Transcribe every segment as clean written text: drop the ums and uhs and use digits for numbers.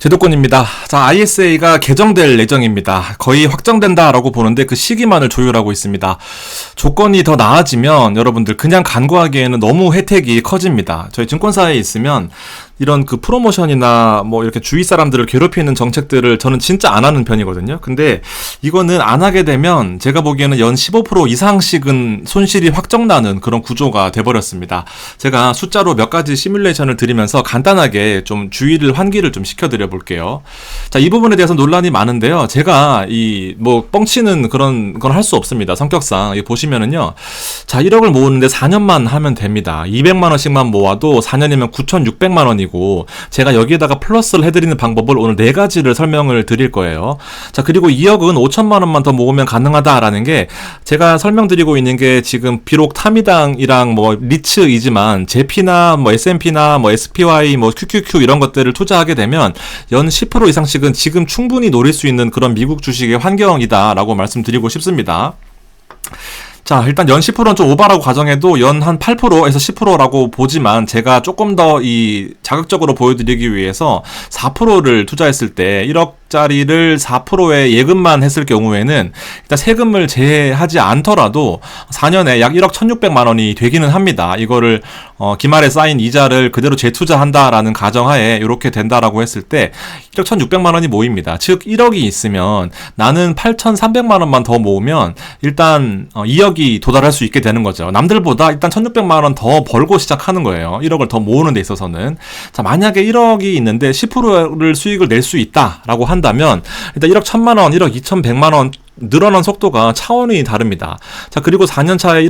제도권입니다. 자, ISA가 개정될 예정입니다. 거의 확정된다라고 보는데 그 시기만을 조율하고 있습니다. 조건이 더 나아지면 여러분들 그냥 간구하기에는 너무 혜택이 커집니다. 저희 증권사에 있으면 이런 그 프로모션이나 뭐 이렇게 주위 사람들을 괴롭히는 정책들을 저는 진짜 안 하는 편이거든요. 근데 이거는 안 하게 되면 제가 보기에는 연 15% 이상씩은 손실이 확정나는 그런 구조가 돼버렸습니다. 제가 숫자로 몇 가지 시뮬레이션을 드리면서 간단하게 좀 주의를 환기를 좀 시켜드려 볼게요. 자, 이 부분에 대해서 논란이 많은데요. 제가 뭐 뻥치는 그런 건 할 수 없습니다. 성격상. 보시면은요. 자, 1억을 모으는데 4년만 하면 됩니다. 200만 원씩만 모아도 4년이면 9,600만 원이고 제가 여기에다가 플러스를 해드리는 방법을 오늘 4가지를 설명을 드릴 거예요. 자, 그리고 2억은 5천만 원만 더 모으면 가능하다라는 게 제가 설명드리고 있는 게 지금 비록 타미당이랑 뭐 리츠이지만 제피나 뭐 S&P나 뭐 SPY 뭐 QQQ 이런 것들을 투자하게 되면 연 10% 이상씩은 지금 충분히 노릴 수 있는 그런 미국 주식의 환경이다라고 말씀드리고 싶습니다. 자, 일단 연 10%는 좀 오바라고 가정해도 연 한 8%에서 10%라고 보지만 제가 조금 더 자극적으로 보여드리기 위해서 4%를 투자했을 때 1억짜리를 4%의 예금만 했을 경우에는 일단 세금을 제외하지 않더라도 4년에 약 1억 1,600만 원이 되기는 합니다. 이거를 기말에 쌓인 이자를 그대로 재투자한다라는 가정하에 이렇게 된다라고 했을 때 1억 1,600만 원이 모입니다. 즉 1억이 있으면 나는 8,300만 원만 더 모으면 일단 2억이 도달할 수 있게 되는 거죠. 남들보다 일단 1,600만 원 더 벌고 시작하는 거예요. 1억을 더 모으는 데 있어서는. 자, 만약에 1억이 있는데 10%를 수익을 낼 수 있다라고 한다면 일단 1억 1,000만 원, 1억 2,100만 원 늘어난 속도가 차원이 다릅니다. 자, 그리고 4년 차에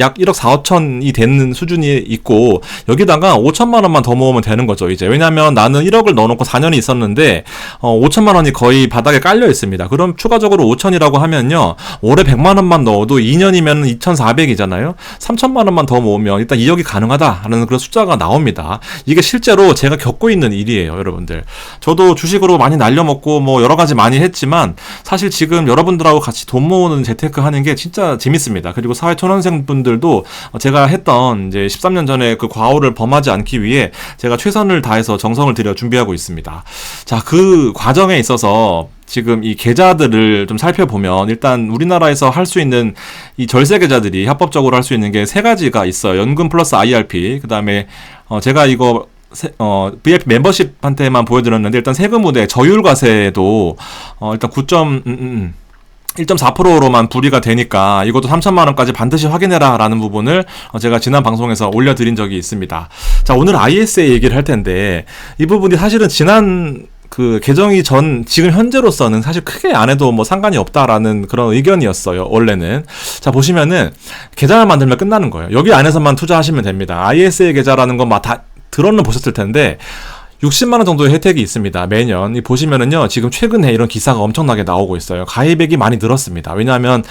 약 1억 4, 5천이 되는 수준이 있고 여기다가 5천만 원만 더 모으면 되는 거죠, 이제. 왜냐면 나는 1억을 넣어놓고 4년이 있었는데 5천만 원이 거의 바닥에 깔려 있습니다. 그럼 추가적으로 5천이라고 하면요. 올해 100만 원만 넣어도 2년이면 2,400이잖아요. 3천만 원만 더 모으면 일단 2억이 가능하다라는 그런 숫자가 나옵니다. 이게 실제로 제가 겪고 있는 일이에요, 여러분들. 저도 주식으로 많이 날려먹고 뭐 여러 가지 많이 했지만 사실 지금 여러분들하고 같이 돈 모으는 재테크 하는 게 진짜 재밌습니다. 그리고 사회초년생 분들도 제가 했던 이제 13년 전에 그 과오를 범하지 않기 위해 제가 최선을 다해서 정성을 들여 준비하고 있습니다. 자, 그 과정에 있어서 지금 이 계좌들을 좀 살펴보면 일단 우리나라에서 할 수 있는 이 절세 계좌들이 합법적으로 할 수 있는 게 3가지가 있어요. 연금 플러스 IRP, 그 다음에 제가 이거 VIP 멤버십한테만 보여드렸는데 일단 세금 우대 저율과세도 일단 1.4%로만 불이가 되니까 이것도 3천만 원까지 반드시 확인해라 라는 부분을 제가 지난 방송에서 올려드린 적이 있습니다. 자, 오늘 ISA 얘기를 할 텐데 이 부분이 사실은 지난 그 개정이 지금 현재로서는 사실 크게 안 해도 뭐 상관이 없다라는 그런 의견이었어요, 원래는. 자, 보시면은 계좌를 만들면 끝나는 거예요. 여기 안에서만 투자하시면 됩니다. ISA 계좌라는 건 다 들어는 보셨을 텐데 60만 원 정도의 혜택이 있습니다. 매년. 보시면은요, 지금 최근에 이런 기사가 엄청나게 나오고 있어요. 가입액이 많이 늘었습니다. 왜냐하면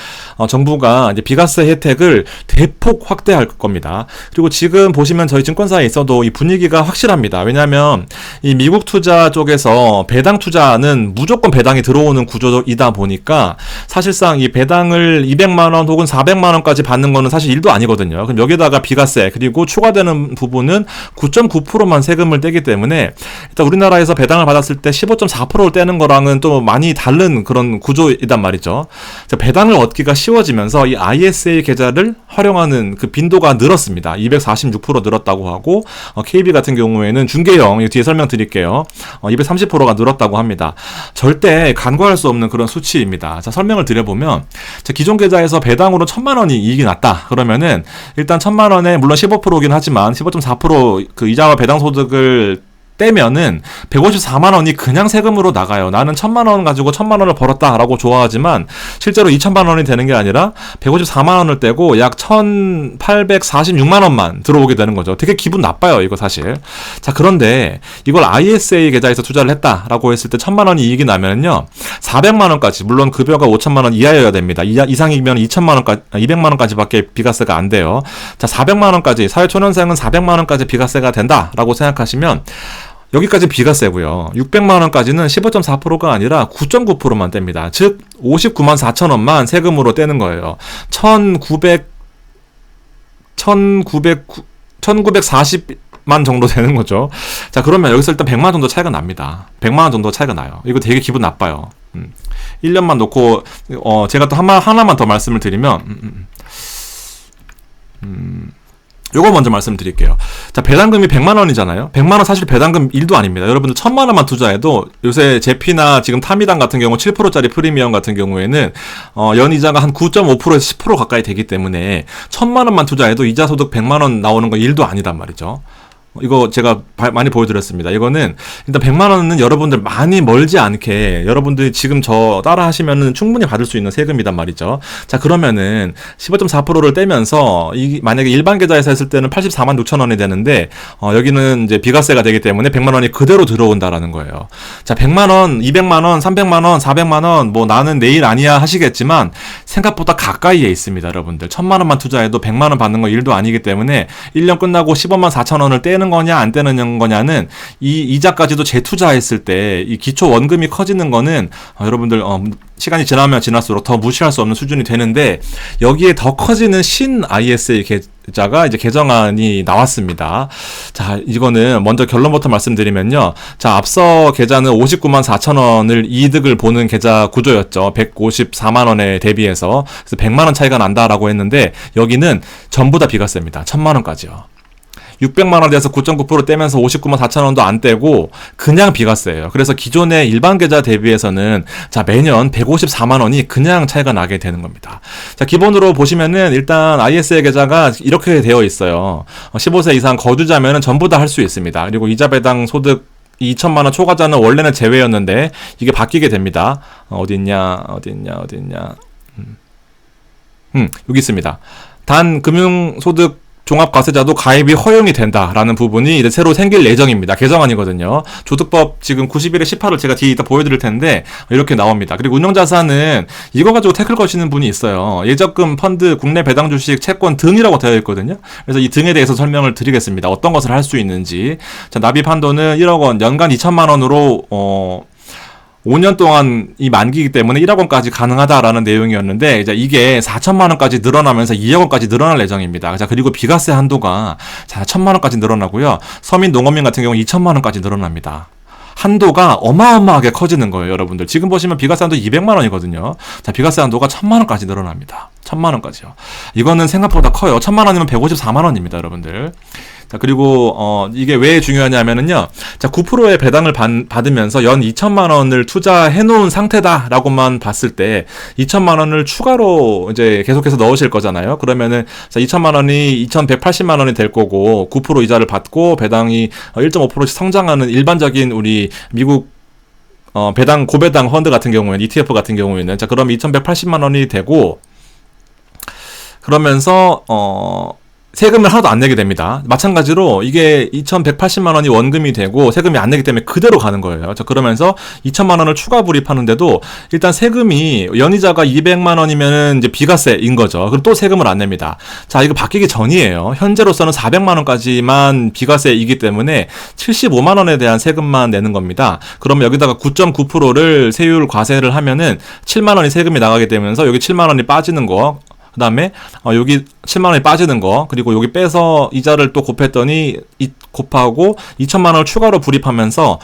정부가 이제 비과세 혜택을 대폭 확대할 겁니다. 그리고 지금 보시면 저희 증권사에 있어도 이 분위기가 확실합니다. 왜냐하면 이 미국 투자 쪽에서 배당 투자는 무조건 배당이 들어오는 구조이다 보니까 사실상 이 배당을 200만 원 혹은 400만 원까지 받는 거는 사실 일도 아니거든요. 그럼 여기다가 비과세 그리고 추가되는 부분은 9.9%만 세금을 떼기 때문에 일단 우리나라에서 배당을 받았을 때 15.4%를 떼는 거랑은 또 많이 다른 그런 구조이단 말이죠. 배당을 얻기가 쉬워지면서 이 ISA 계좌를 활용하는 그 빈도가 늘었습니다. 246% 늘었다고 하고 KB 같은 경우에는 중개형, 뒤에 설명드릴게요. 230%가 늘었다고 합니다. 절대 간과할 수 없는 그런 수치입니다. 자, 설명을 드려보면 기존 계좌에서 배당으로 1,000만 원이 이익이 났다. 그러면은 일단 1,000만 원에 물론 15%긴 하지만 15.4% 그 이자와 배당 소득을 떼면은 154만 원이 그냥 세금으로 나가요. 나는 1,000만 원 가지고 1,000만 원을 벌었다라고 좋아하지만 실제로 2,000만 원이 되는 게 아니라 154만 원을 떼고 약 1,846만 원만 들어오게 되는 거죠. 되게 기분 나빠요, 이거 사실. 자, 그런데 이걸 ISA 계좌에서 투자를 했다라고 했을 때 1,000만 원이 이익이 나면은요, 400만 원까지, 물론 급여가 5천만 원 이하여야 됩니다. 이상이면 2천만 원까지, 200만 원까지밖에 비과세가 안 돼요. 자, 400만 원까지, 사회초년생은 400만 원까지 비과세가 된다라고 생각하시면 여기까지 비과세고요. 600만 원까지는 15.4%가 아니라 9.9%만 뗍니다. 즉 59만 4천 원만 세금으로 떼는 거예요. 1940 100만 정도 되는 거죠. 자, 그러면 여기서 일단 100만 정도 차이가 납니다. 100만 원 정도 차이가 나요. 이거 되게 기분 나빠요. 1년만 놓고, 제가 또 하나만 더 말씀을 드리면, 요거 먼저 말씀을 드릴게요. 자, 배당금이 100만 원이잖아요. 100만 원 사실 배당금 1도 아닙니다. 여러분들 1000만 원만 투자해도 요새 제피나 지금 타미당 같은 경우 7%짜리 프리미엄 같은 경우에는 연이자가 한 9.5%에서 10% 가까이 되기 때문에 1000만 원만 투자해도 이자 소득 100만 원 나오는 건 1도 아니단 말이죠. 이거 제가 많이 보여드렸습니다. 이거는 일단 100만 원은 여러분들 많이 멀지 않게 여러분들이 지금 저 따라 하시면은 충분히 받을 수 있는 세금이단 말이죠. 자, 그러면은 15.4%를 떼면서 만약에 일반 계좌에서 했을 때는 84만 6천 원이 되는데 여기는 이제 비과세가 되기 때문에 100만 원이 그대로 들어온다라는 거예요. 자, 100만 원, 200만 원, 300만 원, 400만 원 뭐 나는 내일 아니야 하시겠지만 생각보다 가까이에 있습니다, 여러분들. 1000만 원만 투자해도 100만 원 받는 건 1도 아니기 때문에 1년 끝나고 15만 4천 원을 떼는 거냐 안 떼는 거냐는 이 이자까지도 재투자했을 때 이 기초 원금이 커지는 거는 여러분들 시간이 지나면 지날수록 더 무시할 수 없는 수준이 되는데 여기에 더 커지는 신 ISA 계좌가 이제 개정안이 나왔습니다. 자, 이거는 먼저 결론부터 말씀드리면요. 자, 앞서 계좌는 59만 4천 원을 이득을 보는 계좌 구조였죠. 154만 원에 대비해서. 그래서 100만 원 차이가 난다라고 했는데 여기는 전부 다 비과세입니다. 1000만 원까지요. 600만 원에 대해서 9.9% 떼면서 59만 4천 원도 안 떼고 그냥 비과세예요. 그래서 기존의 일반 계좌 대비해서는 자, 매년 154만 원이 그냥 차이가 나게 되는 겁니다. 자, 기본으로 보시면은 일단 ISA 계좌가 이렇게 되어 있어요. 15세 이상 거주자면은 전부 다 할 수 있습니다. 그리고 이자 배당 소득 2천만 원 초과자는 원래는 제외였는데 이게 바뀌게 됩니다. 어디 있냐? 여기 있습니다. 단 금융소득 종합과세자도 가입이 허용이 된다라는 부분이 이제 새로 생길 예정입니다. 개정안이거든요. 조득법 지금 91에 18을 제가 뒤에 이따 보여드릴 텐데 이렇게 나옵니다. 그리고 운용자산은 이거 가지고 태클 거시는 분이 있어요. 예적금, 펀드, 국내 배당 주식, 채권 등이라고 되어 있거든요. 그래서 이 등에 대해서 설명을 드리겠습니다. 어떤 것을 할 수 있는지. 자, 납입 한도는 1억 원, 연간 2천만 원으로 5년 동안 이 만기이기 때문에 1억 원까지 가능하다라는 내용이었는데 이제 이게 4천만 원까지 늘어나면서 2억 원까지 늘어날 예정입니다. 자, 그리고 비과세 한도가 자, 1천만 원까지 늘어나고요. 서민 농업민 같은 경우 2천만 원까지 늘어납니다. 한도가 어마어마하게 커지는 거예요, 여러분들. 지금 보시면 비과세 한도 200만 원이거든요. 자, 비과세 한도가 1000만 원까지 늘어납니다. 1000만 원까지요. 이거는 생각보다 커요. 1000만 원이면 154만 원입니다, 여러분들. 자, 그리고 이게 왜 중요하냐면은요. 자, 9%의 배당을 받으면서 연 2천만 원을 투자해 놓은 상태다라고만 봤을 때 2천만 원을 추가로 이제 계속해서 넣으실 거잖아요. 그러면은 자, 2천만 원이 2,180만 원이 될 거고 9% 이자를 받고 배당이 1.5%씩 성장하는 일반적인 우리 미국 고배당 펀드 같은 경우에는 ETF 같은 경우에는 자, 그럼 2,180만 원이 되고 그러면서 세금을 하나도 안 내게 됩니다. 마찬가지로 이게 2,180만 원이 원금이 되고 세금이 안 내기 때문에 그대로 가는 거예요. 자, 그러면서 2천만 원을 추가 불입하는데도 일단 세금이 연이자가 200만 원이면은 이제 비과세인 거죠. 그럼 또 세금을 안 냅니다. 자, 이거 바뀌기 전이에요. 현재로서는 400만 원까지만 비과세이기 때문에 75만 원에 대한 세금만 내는 겁니다. 그러면 여기다가 9.9%를 세율 과세를 하면은 7만 원이 세금이 나가게 되면서 여기 7만 원이 빠지는 거. 그 다음에 여기 7만 원이 빠지는 거 그리고 여기 빼서 이자를 또 곱했더니 곱하고 2천만 원을 추가로 불입하면서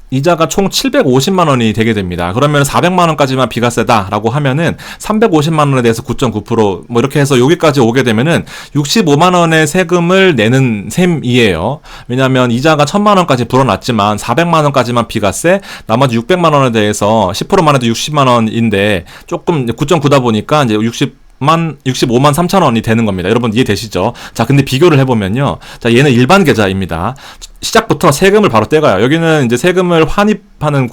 이자가 총 750만 원이 되게 됩니다. 그러면 400만 원까지만 비과세다라고 하면은 350만 원에 대해서 9.9%뭐 이렇게 해서 여기까지 오게 되면은 65만 원의 세금을 내는 셈이에요. 왜냐하면 이자가 1000만 원까지 불어났지만 400만 원까지만 비과세, 나머지 600만 원에 대해서 10%만 해도 60만 원인데 조금 9.9다 보니까 이제 65만 3천 원이 되는 겁니다. 여러분 이해되시죠? 자, 근데 비교를 해보면요. 자, 얘는 일반 계좌입니다. 시작부터 세금을 바로 떼가요. 여기는 이제 세금을 환입하는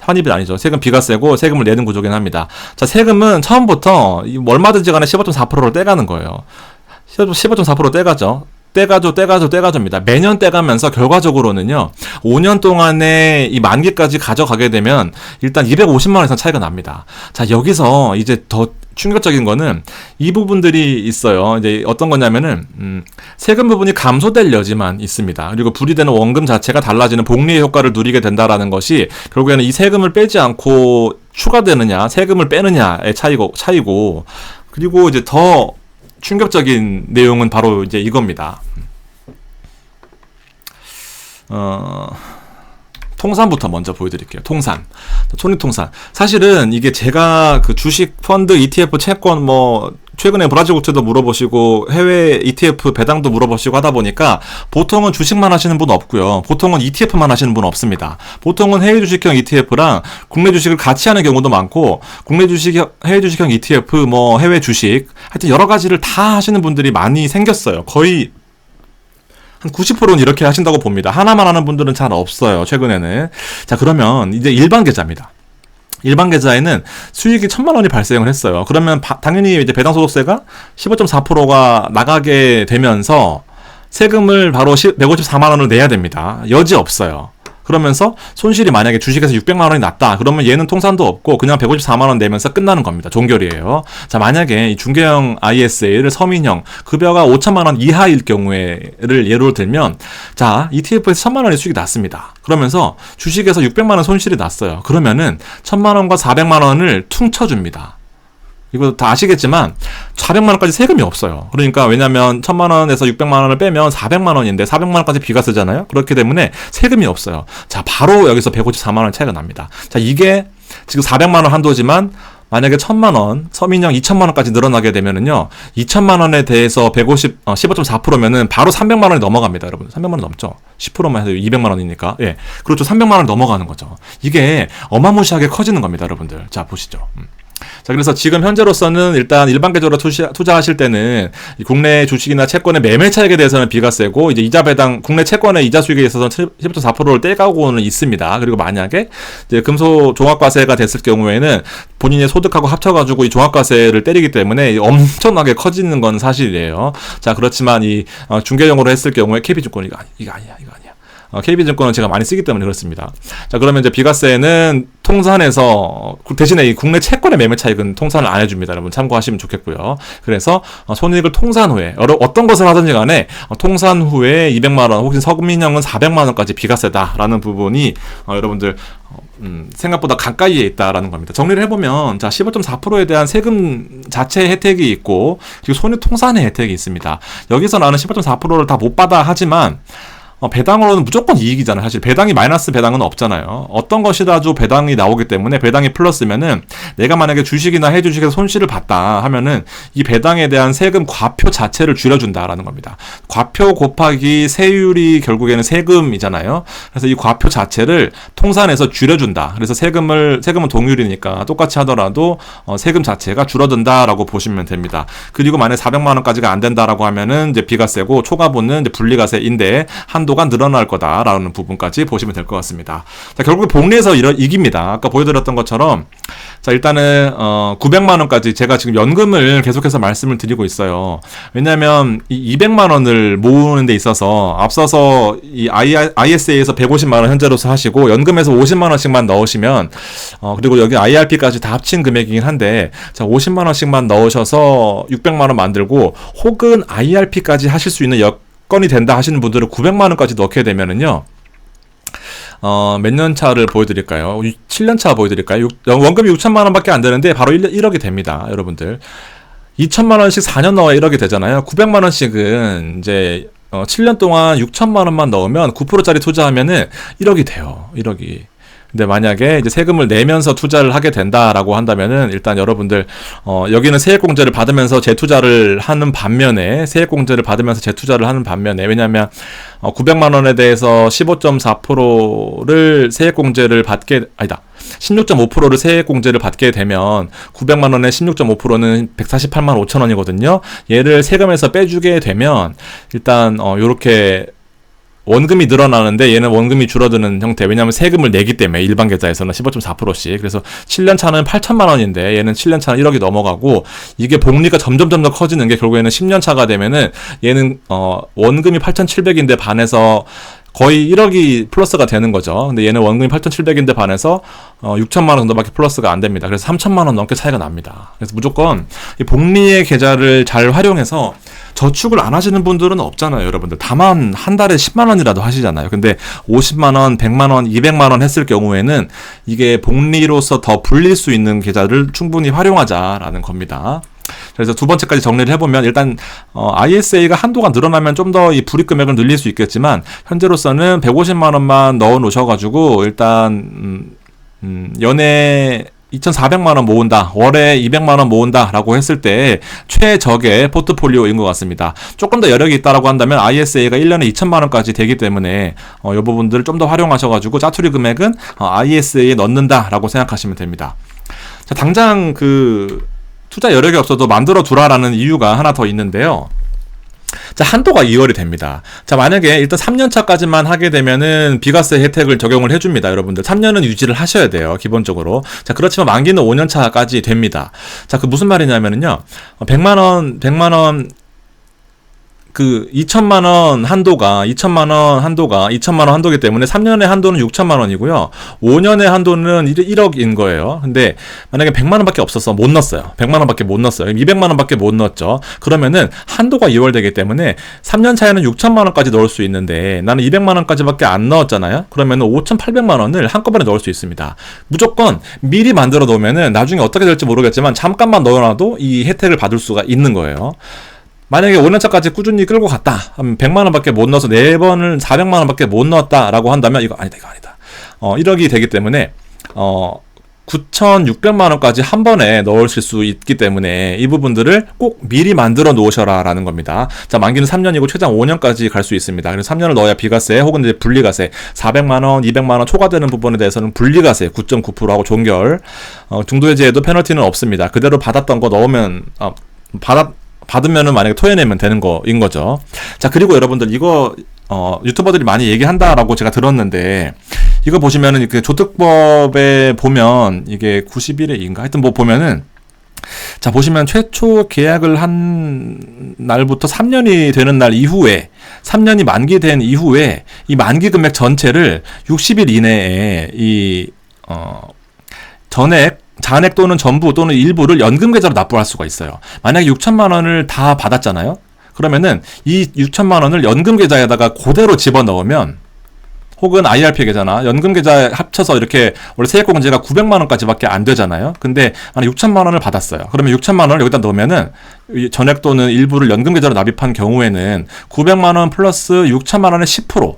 환입이 아니죠. 세금 비과세고 세금을 내는 구조긴 합니다. 자, 세금은 처음부터 얼마든지 간에 15.4%를 떼가는 거예요. 15.4% 떼가죠. 떼가죠입니다. 매년 떼가면서 결과적으로는요, 5년 동안에 이 만기까지 가져가게 되면 일단 250만 원 이상 차이가 납니다. 자, 여기서 이제 더 충격적인 거는 이 부분들이 있어요. 이제 어떤 거냐면은, 세금 부분이 감소될 여지만 있습니다. 그리고 분리되는 원금 자체가 달라지는 복리의 효과를 누리게 된다라는 것이 결국에는 이 세금을 빼지 않고 추가되느냐, 세금을 빼느냐의 차이고, 그리고 이제 더 충격적인 내용은 바로 이제 이겁니다. 통산부터 먼저 보여드릴게요. 통산. 손익통산. 사실은 이게 제가 그 주식, 펀드, ETF, 채권, 최근에 브라질 국채도 물어보시고, 해외 ETF 배당도 물어보시고 하다 보니까, 보통은 주식만 하시는 분 없고요. 보통은 ETF만 하시는 분 없습니다. 보통은 해외 주식형 ETF랑 국내 주식을 같이 하는 경우도 많고, 국내 주식, 해외 주식형 ETF, 해외 주식, 하여튼 여러 가지를 다 하시는 분들이 많이 생겼어요. 거의, 한 90%는 이렇게 하신다고 봅니다. 하나만 하는 분들은 잘 없어요, 최근에는. 자, 그러면 이제 일반 계좌입니다. 일반 계좌에는 수익이 1,000만 원이 발생을 했어요. 그러면 당연히 이제 배당소득세가 15.4%가 나가게 되면서 세금을 바로 154만 원을 내야 됩니다. 여지 없어요. 그러면서 손실이 만약에 주식에서 600만 원이 났다. 그러면 얘는 통산도 없고 그냥 154만 원 내면서 끝나는 겁니다. 종결이에요. 자, 만약에 이 중개형 ISA를 서민형 급여가 5천만 원 이하일 경우에를 예로 들면, 자, ETF에서 1,000만 원의 수익이 났습니다. 그러면서 주식에서 600만 원 손실이 났어요. 그러면은 1,000만 원과 400만 원을 퉁쳐줍니다. 이거 다 아시겠지만 400만 원까지 세금이 없어요. 그러니까 왜냐면 1,000만 원에서 600만 원을 빼면 400만 원인데 400만 원까지 비과세잖아요. 그렇기 때문에 세금이 없어요. 자, 바로 여기서 154만 원 차이가 납니다. 자, 이게 지금 400만 원 한도지만 만약에 1,000만 원, 서민형 2,000만 원까지 늘어나게 되면은요, 2,000만 원에 대해서 15.4%면은 바로 300만 원이 넘어갑니다, 여러분. 300만 원 넘죠? 10%만 해도 200만 원이니까. 예. 그렇죠. 300만 원 넘어가는 거죠. 이게 어마무시하게 커지는 겁니다, 여러분들. 자, 보시죠. 자, 그래서 지금 현재로서는 일단 일반 계좌로 투자하실 때는 국내 주식이나 채권의 매매 차익에 대해서는 비과세고, 이제 이자 배당, 국내 채권의 이자 수익에 있어서는 10.4%를 떼가고는 있습니다. 그리고 만약에 이제 금소 종합과세가 됐을 경우에는 본인의 소득하고 합쳐가지고 이 종합과세를 때리기 때문에 엄청나게 커지는 건 사실이에요. 자, 그렇지만 이 중개형으로 했을 경우에 KB증권 이거 아니야. KB증권은 제가 많이 쓰기 때문에 그렇습니다. 자, 그러면 이제 비과세는 통산에서 대신에 이 국내 채권의 매매 차익은 통산을 안 해줍니다. 여러분 참고하시면 좋겠고요. 그래서 손익을 통산 후에 어떤 것을 하든지 간에 통산 후에 200만 원 혹은 서민형은 400만 원까지 비과세다라는 부분이 여러분들 생각보다 가까이에 있다라는 겁니다. 정리를 해보면, 자, 15.4%에 대한 세금 자체 혜택이 있고, 그리고 손익 통산의 혜택이 있습니다. 여기서 나는 15.4%를 다 못 받아 하지만 배당으로는 무조건 이익이잖아요. 사실 배당이 마이너스 배당은 없잖아요. 어떤 것이라도 배당이 나오기 때문에 배당이 플러스면은 내가 만약에 주식이나 해주식에서 손실을 봤다 하면은 이 배당에 대한 세금 과표 자체를 줄여준다라는 겁니다. 과표 곱하기 세율이 결국에는 세금이잖아요. 그래서 이 과표 자체를 통산해서 줄여준다. 그래서 세금은 동률이니까 똑같이 하더라도 세금 자체가 줄어든다라고 보시면 됩니다. 그리고 만약 400만 원까지가 안 된다라고 하면은 이제 비과세고 초과분은 이제 분리과세인데 한도가 늘어날 거다라는 부분까지 보시면 될 것 같습니다. 자, 결국 복리에서 이깁니다. 아까 보여드렸던 것처럼, 자, 일단은 900만 원까지 제가 지금 연금을 계속해서 말씀을 드리고 있어요. 왜냐하면 이 200만 원을 모으는 데 있어서 앞서서 이 ISA에서 150만 원 현재로서 하시고 연금에서 50만 원씩만 넣으시면 그리고 여기 IRP까지 다 합친 금액이긴 한데, 자, 50만 원씩만 넣으셔서 600만 원 만들고 혹은 IRP까지 하실 수 있는 건이 된다 하시는 분들은 900만 원까지 넣게 되면은요, 몇 년 차를 보여드릴까요? 7년 차 보여드릴까요? 원금이 6천만 원밖에 안 되는데 바로 1억이 됩니다, 여러분들. 2천만 원씩 4년 넣어야 1억이 되잖아요. 900만 원씩은 이제 7년 동안 6천만 원만 넣으면 9%짜리 투자하면은 1억이 돼요. 1억이. 근데 만약에 이제 세금을 내면서 투자를 하게 된다라고 한다면은 일단 여러분들 여기는 세액공제를 받으면서 재투자를 하는 반면에 왜냐하면 900만 원에 대해서 15.4%를 세액공제를 16.5%를 세액공제를 받게 되면 900만 원에 16.5%는 148만 5천 원이거든요. 얘를 세금에서 빼주게 되면 일단 요렇게 원금이 늘어나는데 얘는 원금이 줄어드는 형태. 왜냐하면 세금을 내기 때문에 일반 계좌에서는 15.4%씩. 그래서 7년 차는 8천만 원인데 얘는 7년 차는 1억이 넘어가고, 이게 복리가 점점 커지는 게 결국에는 10년 차가 되면은 얘는 원금이 8,700인데 반해서 거의 1억이 플러스가 되는 거죠. 근데 얘는 원금이 8,700인데 반해서 6천만 원 정도밖에 플러스가 안 됩니다. 그래서 3천만 원 넘게 차이가 납니다. 그래서 무조건 이 복리의 계좌를 잘 활용해서 저축을 안 하시는 분들은 없잖아요, 여러분들. 다만 한 달에 10만 원이라도 하시잖아요. 근데 50만 원, 100만 원, 200만 원 했을 경우에는 이게 복리로서 더 불릴 수 있는 계좌를 충분히 활용하자라는 겁니다. 그래서 두 번째까지 정리를 해보면 일단 ISA가 한도가 늘어나면 좀 더 이 불이익 금액을 늘릴 수 있겠지만 현재로서는 150만 원만 넣어 놓으셔가지고 일단 연에 2,400만 원 모은다, 월에 200만 원 모은다 라고 했을 때 최적의 포트폴리오인 것 같습니다. 조금 더 여력이 있다라고 한다면 ISA가 1년에 2천만 원까지 되기 때문에 이 부분들을 좀 더 활용하셔가지고 짜투리 금액은 ISA에 넣는다 라고 생각하시면 됩니다. 자, 당장 투자 여력이 없어도 만들어 두라라는 이유가 하나 더 있는데요. 자, 한도가 2월이 됩니다. 자, 만약에 일단 3년차까지만 하게 되면은 비과세 혜택을 적용을 해줍니다. 여러분들 3년은 유지를 하셔야 돼요, 기본적으로. 자, 그렇지만 만기는 5년차까지 됩니다. 자, 무슨 말이냐면은요, 100만원 2천만 원 한도가 2천만 원 한도기 때문에 3년의 한도는 6천만 원이고요. 5년의 한도는 1억인 거예요. 근데 만약에 100만 원밖에 없어서 못 넣었어요. 100만 원밖에 못 넣었어요. 200만 원밖에 못 넣었죠. 그러면은 한도가 2월 되기 때문에 3년 차에는 6천만 원까지 넣을 수 있는데 나는 200만 원까지밖에 안 넣었잖아요. 그러면은 5,800만 원을 한꺼번에 넣을 수 있습니다. 무조건 미리 만들어 놓으면은 나중에 어떻게 될지 모르겠지만 잠깐만 넣어놔도 이 혜택을 받을 수가 있는 거예요. 만약에 5년차까지 꾸준히 끌고 갔다. 100만 원밖에 못 넣어서 4번을 400만 원밖에 못 넣었다라고 한다면 이거 아니다. 1억이 되기 때문에 9,600만 원까지 한 번에 넣으실 수 있기 때문에 이 부분들을 꼭 미리 만들어 놓으셔라 라는 겁니다. 자, 만기는 3년이고 최장 5년까지 갈 수 있습니다. 그래서 3년을 넣어야 비과세 혹은 이제 분리과세 400만 원, 200만 원 초과되는 부분에 대해서는 분리과세 9.9%하고 종결, 중도해지에도 페널티는 없습니다. 그대로 받았던 거 넣으면 받으면은 만약에 토해내면 되는 거인 거죠. 자, 그리고 여러분들 이거 유튜버들이 많이 얘기한다라고 제가 들었는데 이거 보시면은 이렇게 조특법에 보면 이게 91회인가 하여튼 뭐 보면은 자, 보시면 최초 계약을 한 날부터 3년이 되는 날 이후에 3년이 만기된 이후에 이 만기 금액 전체를 60일 이내에 잔액 또는 전부 또는 일부를 연금 계좌로 납부할 수가 있어요. 만약에 6천만 원을 다 받았잖아요. 그러면은 이 6천만 원을 연금 계좌에다가 그대로 집어넣으면 혹은 IRP 계좌나 연금 계좌에 합쳐서 이렇게 원래 세액공제가 900만 원까지밖에 안 되잖아요. 근데 만약 6천만 원을 받았어요. 그러면 6천만 원을 여기다 넣으면은 전액 또는 일부를 연금 계좌로 납입한 경우에는 900만 원 플러스 6천만 원의 10%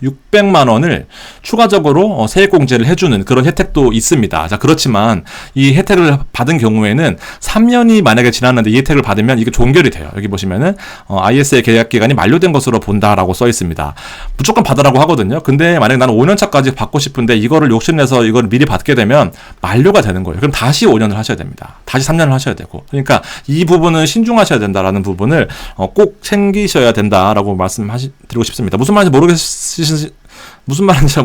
600만 원을 추가적으로 세액공제를 해주는 그런 혜택도 있습니다. 자, 그렇지만 이 혜택을 받은 경우에는 3년이 만약에 지났는데 이 혜택을 받으면 이게 종결이 돼요. 여기 보시면은 ISA 계약 기간이 만료된 것으로 본다라고 써 있습니다. 무조건 받으라고 하거든요. 근데 만약에 나는 5년차까지 받고 싶은데 이거를 욕심내서 이걸 미리 받게 되면 만료가 되는 거예요. 그럼 다시 5년을 하셔야 됩니다. 다시 3년을 하셔야 되고. 그러니까 이 부분은 신중하셔야 된다라는 부분을 꼭 챙기셔야 된다라고 말씀드리고 싶습니다. 무슨 말인지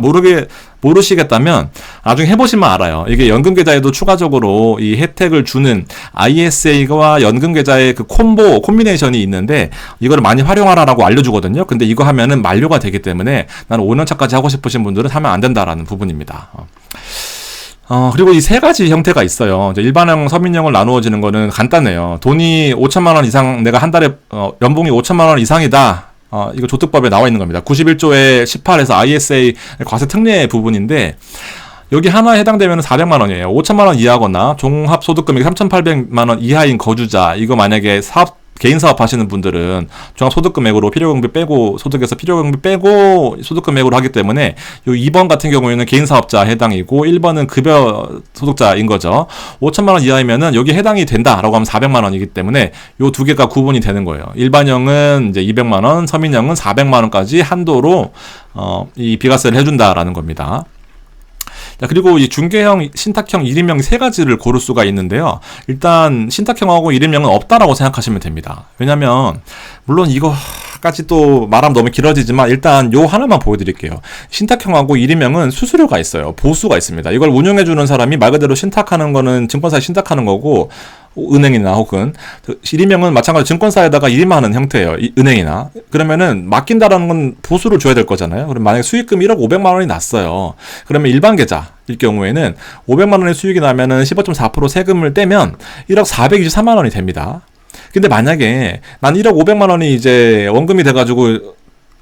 모르시겠다면 나중에 해보시면 알아요. 이게 연금계좌에도 추가적으로 이 혜택을 주는 ISA와 연금계좌의 그 콤비네이션이 있는데 이거를 많이 활용하라라고 알려주거든요. 근데 이거 하면은 만료가 되기 때문에 나는 5년차까지 하고 싶으신 분들은 하면 안 된다라는 부분입니다. 그리고 이 세 가지 형태가 있어요. 일반형, 서민형을 나누어지는 거는 간단해요. 돈이 5천만 원 이상, 내가 한 달에 연봉이 5천만 원 이상이다. 이거 조특법에 나와 있는 겁니다. 91조의 18에서 ISA 과세 특례 부분인데 여기 하나에 해당되면 400만 원이에요. 5천만 원 이하거나 종합소득금액이 3,800만 원 이하인 거주자, 이거 만약에 개인 사업 하시는 분들은 종합소득금액으로 필요경비 빼고 소득에서 필요경비 빼고 소득금액으로 하기 때문에 요 2번 같은 경우에는 개인 사업자 해당이고 1번은 급여 소득자인 거죠. 5천만 원 이하이면은 여기 해당이 된다라고 하면 400만 원이기 때문에 요 두 개가 구분이 되는 거예요. 일반형은 이제 200만 원, 서민형은 400만 원까지 한도로 이 비과세를 해준다라는 겁니다. 자, 그리고 이 중개형, 신탁형, 일임형 세 가지를 고를 수가 있는데요. 일단 신탁형하고 일임형은 없다라고 생각하시면 됩니다. 왜냐면 물론 이거까지 또 말하면 너무 길어지지만 일단 요 하나만 보여드릴게요. 신탁형하고 일임형은 수수료가 있어요. 보수가 있습니다. 이걸 운영해주는 사람이 말 그대로 신탁하는 거는 증권사에 신탁하는 거고 은행이나 혹은 일임형은 마찬가지로 증권사에다가 일임하는 형태예요. 은행이나. 그러면은 맡긴다라는 건 보수를 줘야 될 거잖아요. 그럼 만약에 수익금 1억 500만 원이 났어요. 그러면 일반 계좌일 경우에는 500만 원의 수익이 나면은 15.4% 세금을 떼면 1억 423만 원이 됩니다. 근데 만약에 난 1억 500만 원이 이제 원금이 돼가지고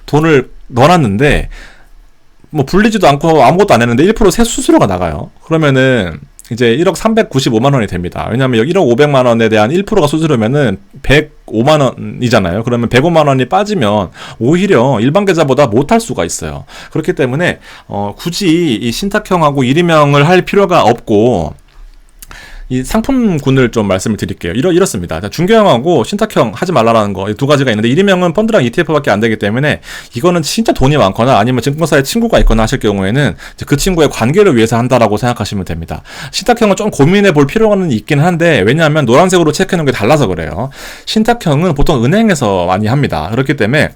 돈을 넣어놨는데 뭐 불리지도 않고 아무것도 안 했는데 1% 세수수료가 나가요. 그러면은 이제 1억 395만 원이 됩니다. 왜냐하면 여기 1억 500만 원에 대한 1%가 수수료면은 105만 원이잖아요. 그러면 105만 원이 빠지면 오히려 일반 계좌보다 못할 수가 있어요. 그렇기 때문에 굳이 이 신탁형하고 일임형을 할 필요가 없고, 이 상품군을 좀 말씀을 드릴게요. 이렇습니다. 중개형하고 신탁형 하지 말라라는 거, 이 두 가지가 있는데, 일임형은 펀드랑 ETF밖에 안 되기 때문에, 이거는 진짜 돈이 많거나 아니면 증권사에 친구가 있거나 하실 경우에는 그 친구의 관계를 위해서 한다라고 생각하시면 됩니다. 신탁형은 좀 고민해 볼 필요는 있긴 한데, 왜냐하면 노란색으로 체크해 놓은 게 달라서 그래요. 신탁형은 보통 은행에서 많이 합니다. 그렇기 때문에,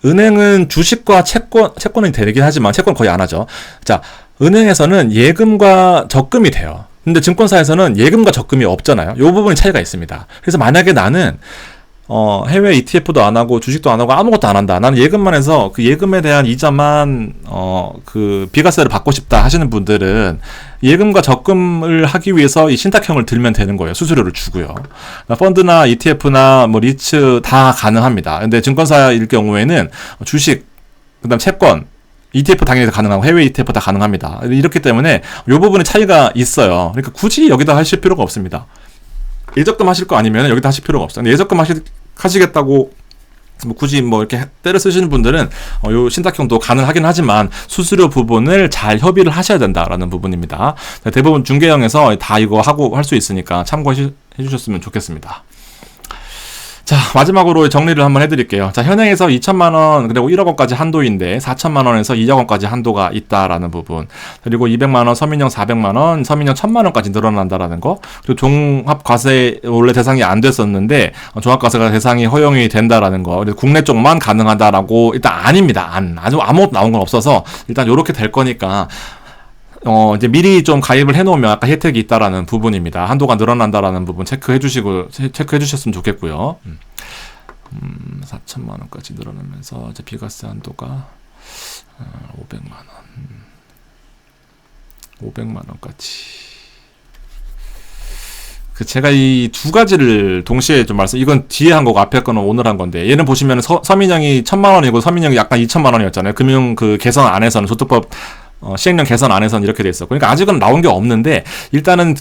은행은 주식과 채권이 되긴 하지만, 채권 거의 안 하죠. 자, 은행에서는 예금과 적금이 돼요. 근데 증권사에서는 예금과 적금이 없잖아요. 이 부분이 차이가 있습니다. 그래서 만약에 나는 해외 ETF도 안 하고 주식도 안 하고 아무것도 안 한다. 나는 예금만 해서 그 예금에 대한 이자만 그 비과세를 받고 싶다 하시는 분들은 예금과 적금을 하기 위해서 이 신탁형을 들면 되는 거예요. 수수료를 주고요. 펀드나 ETF나 뭐 리츠 다 가능합니다. 근데 증권사일 경우에는 주식, 그다음 채권, ETF 당연히 가능하고 해외 ETF 다 가능합니다. 이렇기 때문에 이 부분에 차이가 있어요. 그러니까 굳이 여기다 하실 필요가 없습니다. 예적금 하실 거 아니면 여기다 하실 필요가 없어요. 근데 예적금 하시겠다고 뭐 굳이 뭐 이렇게 때려 쓰시는 분들은 요 신탁형도 가능하긴 하지만 수수료 부분을 잘 협의를 하셔야 된다라는 부분입니다. 대부분 중개형에서 다 이거 하고 할 수 있으니까 참고해 주셨으면 좋겠습니다. 자, 마지막으로 정리를 한번 해드릴게요. 자, 현행에서 2천만 원 그리고 1억 원까지 한도인데 4천만 원에서 2억 원까지 한도가 있다라는 부분, 그리고 200만 원, 서민형 400만 원, 서민형 1,000만 원까지 늘어난다라는 거, 그리고 종합과세 원래 대상이 안 됐었는데 종합과세가 대상이 허용이 된다라는 거, 그리고 국내 쪽만 가능하다라고 일단 아닙니다. 아무것도 나온 건 없어서 일단 요렇게 될 거니까 이제 미리 좀 가입을 해놓으면 아까 혜택이 있다라는 부분입니다. 한도가 늘어난다라는 부분 체크해 주셨으면 좋겠고요. 4천만 원까지 늘어나면서 이제 비과세 한도가 500만 원까지. 제가 이 두 가지를 동시에 좀 이건 뒤에 한 거고 앞에 거는 오늘 한 건데, 얘는 보시면 서민형이 1,000만 원이고 서민형이 약간 2,000만 원이었잖아요. 금융 그 개선 안에서는 소득법 시행령 개선 안에서는 이렇게 돼 있어. 그러니까 아직은 나온 게 없는데 일단은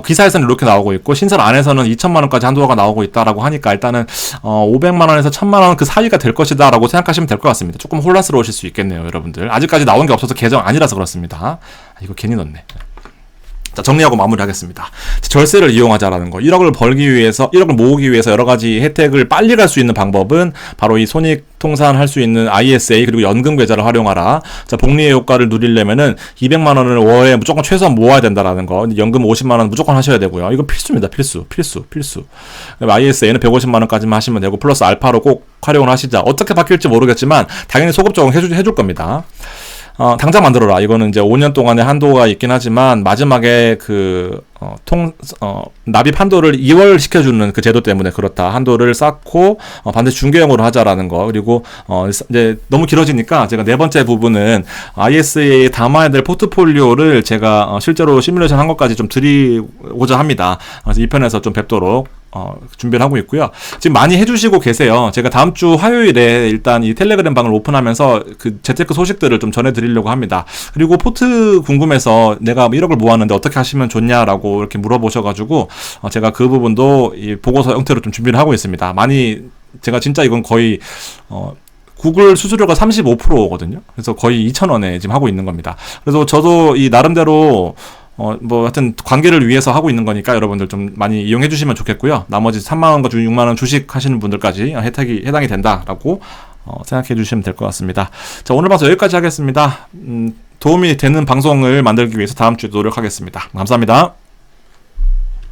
기사에서는 이렇게 나오고 있고 신설 안에서는 2천만 원까지 한도가 나오고 있다라고 하니까 일단은 500만 원에서 1,000만 원 그 사이가 될 것이다라고 생각하시면 될 것 같습니다. 조금 혼란스러우실 수 있겠네요, 여러분들. 아직까지 나온 게 없어서 개정 아니라서 그렇습니다. 이거 괜히 넣었네. 자, 정리하고 마무리하겠습니다. 절세를 이용하자라는 거. 1억을 모으기 위해서 여러 가지 혜택을 빨리 갈 수 있는 방법은 바로 이 손익통산 할 수 있는 ISA 그리고 연금 계좌를 활용하라. 자, 복리의 효과를 누리려면은 200만 원을 월에 무조건 최소한 모아야 된다라는 거. 연금 50만 원 무조건 하셔야 되고요. 이거 필수입니다. 필수. ISA는 150만 원까지만 하시면 되고 플러스 알파로 꼭 활용을 하시자. 어떻게 바뀔지 모르겠지만 당연히 소급 적용 해줄 겁니다. 당장 만들어라. 이거는 이제 5년 동안의 한도가 있긴 하지만 마지막에 납입 한도를 2월 시켜주는 그 제도 때문에 그렇다. 한도를 쌓고 반드시 중개형으로 하자라는 거. 그리고 이제 너무 길어지니까 제가 네 번째 부분은 ISA에 담아야 될 포트폴리오를 제가 실제로 시뮬레이션 한 것까지 좀 드리고자 합니다. 그래서 이 편에서 좀 뵙도록 준비를 하고 있고요. 지금 많이 해주시고 계세요. 제가 다음 주 화요일에 일단 이 텔레그램 방을 오픈하면서 그 재테크 소식들을 좀 전해드리려고 합니다. 그리고 포트 궁금해서 내가 1억을 모았는데 어떻게 하시면 좋냐라고 이렇게 물어보셔가지고 제가 그 부분도 이 보고서 형태로 좀 준비를 하고 있습니다. 제가 진짜 이건 거의 구글 수수료가 35%거든요. 그래서 거의 2,000원에 지금 하고 있는 겁니다. 그래서 저도 이 나름대로 하여튼 관계를 위해서 하고 있는 거니까 여러분들 좀 많이 이용해 주시면 좋겠고요. 나머지 3만원과 6만원 주식 하시는 분들까지 혜택이 해당이 된다라고 생각해 주시면 될 것 같습니다. 자, 오늘 방송 여기까지 하겠습니다. 도움이 되는 방송을 만들기 위해서 다음 주에 노력하겠습니다. 감사합니다.